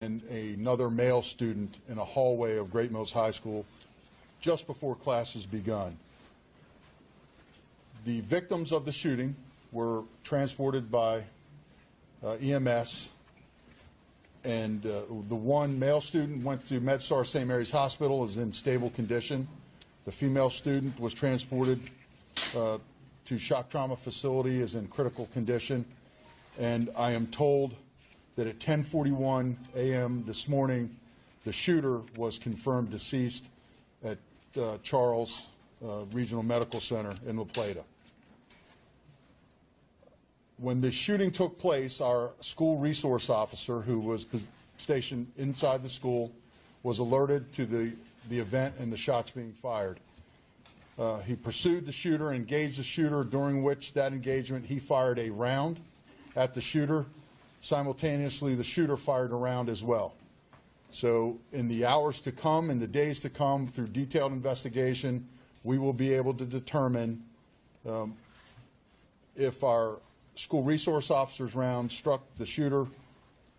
and another male student in a hallway of Great Mills High School just before classes begun. The victims of the shooting were transported by EMS, and the one male student went to MedStar St. Mary's Hospital, is in stable condition. The female student was transported to shock trauma facility, is in critical condition, and I am told that at 10:41 a.m. this morning, the shooter was confirmed deceased at Charles Regional Medical Center in La Plata. When the shooting took place, our school resource officer, who was stationed inside the school, was alerted to the event and the shots being fired. He pursued the shooter, engaged the shooter, during which that engagement he fired a round at the shooter. Simultaneously, the shooter fired a round as well. So in the hours to come, in the days to come, through detailed investigation, we will be able to determine if our school resource officer's round struck the shooter.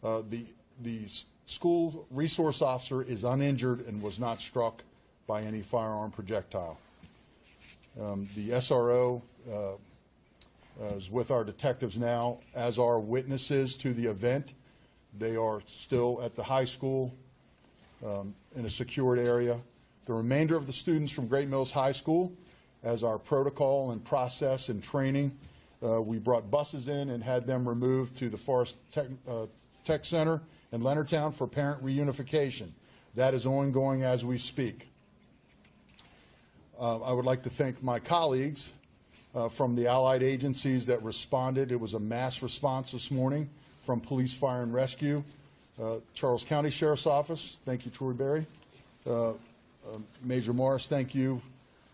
The school resource officer is uninjured and was not struck by any firearm projectile. The SRO is with our detectives now, as are witnesses to the event. They are still at the high school in a secured area. The remainder of the students from Great Mills High School, as our protocol and process and training, we brought buses in and had them removed to the Forest Tech Center in Leonardtown for parent reunification. That is ongoing as we speak. I would like to thank my colleagues from the allied agencies that responded. It was a mass response this morning from Police, Fire, and Rescue. Charles County Sheriff's Office, thank you, Troy Berry. Major Morris, thank you.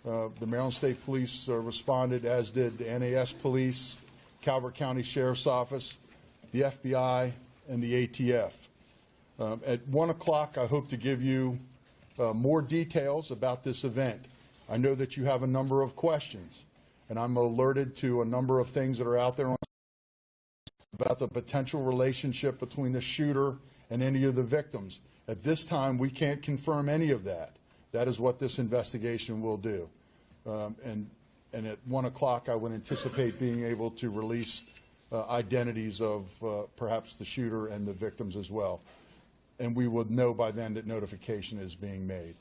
The Maryland State Police responded, as did the NAS Police, Calvert County Sheriff's Office, the FBI, and the ATF. At 1 o'clock, I hope to give you more details about this event. I know that you have a number of questions, and I'm alerted to a number of things that are out there about the potential relationship between the shooter and any of the victims. At this time, we can't confirm any of that. That is what this investigation will do. And at 1 o'clock, I would anticipate being able to release identities of perhaps the shooter and the victims as well. And we would know by then that notification is being made.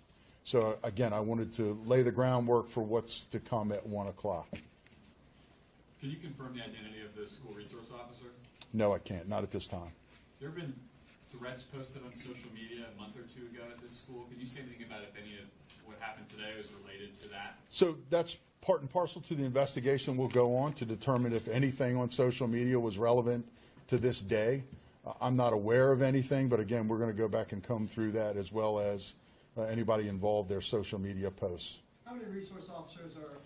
So again, I wanted to lay the groundwork for what's to come at 1 o'clock. Can you confirm the identity of the school resource officer? No, I can't. Not at this time. There have been threats posted on social media a month or two ago at this school. Can you say anything about if any of what happened today was related to that? So that's part and parcel to the investigation. We'll go on to determine if anything on social media was relevant to this day. I'm not aware of anything, but again, we're going to go back and comb through that, as well as anybody involved, their social media posts. How many resource officers are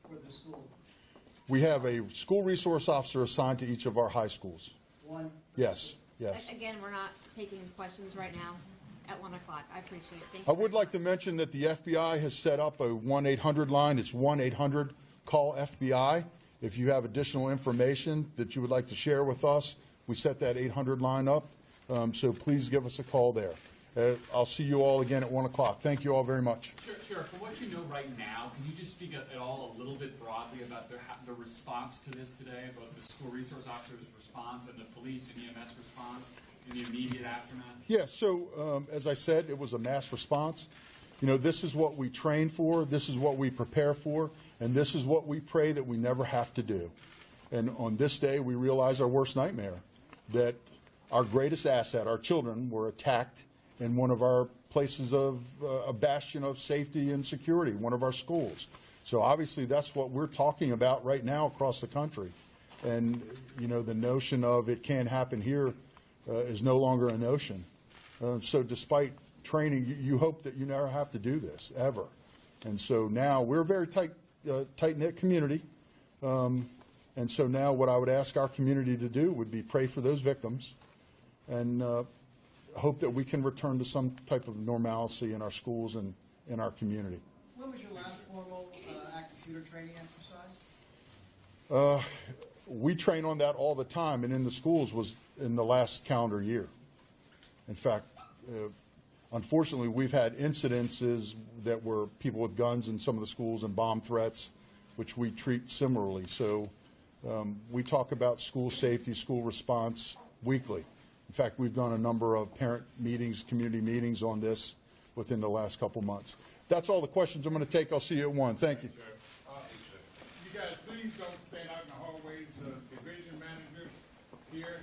for the school? We have a school resource officer assigned to each of our high schools. One? Yes, yes. Again, we're not taking questions right now at 1 o'clock. I appreciate it. Thank I you would very like to much. mention that the FBI has set up a 1-800 line. It's 1-800-CALL-FBI. If you have additional information that you would like to share with us, we set that 800 line up. So please give us a call there. I'll see you all again at 1 o'clock. Thank you all very much. Sure. From what you know right now, can you just speak at all a little bit broadly about the response to this today, about the school resource officer's response and the police and EMS response in the immediate aftermath? Yeah, so as I said, it was a mass response. You know, this is what we train for, this is what we prepare for, and this is what we pray that we never have to do. And on this day, we realize our worst nightmare, that our greatest asset, our children, were attacked in one of our places of a bastion of safety and security, one of our schools. So obviously that's what we're talking about right now across the country. And, you know, the notion of it can't happen here is no longer a notion. So despite training, you hope that you never have to do this, ever. And so now we're a very tight-knit community. And so now what I would ask our community to do would be pray for those victims and hope that we can return to some type of normalcy in our schools and in our community. When was your last formal active shooter training exercise? We train on that all the time, and in the schools was in the last calendar year. In fact, unfortunately, we've had incidences that were people with guns in some of the schools and bomb threats, which we treat similarly. So we talk about school safety, school response weekly. In fact, we've done a number of parent meetings, community meetings on this within the last couple months. That's all the questions I'm going to take. I'll see you at 1. Thank you. You guys, please don't stand out in the hallways. The division manager here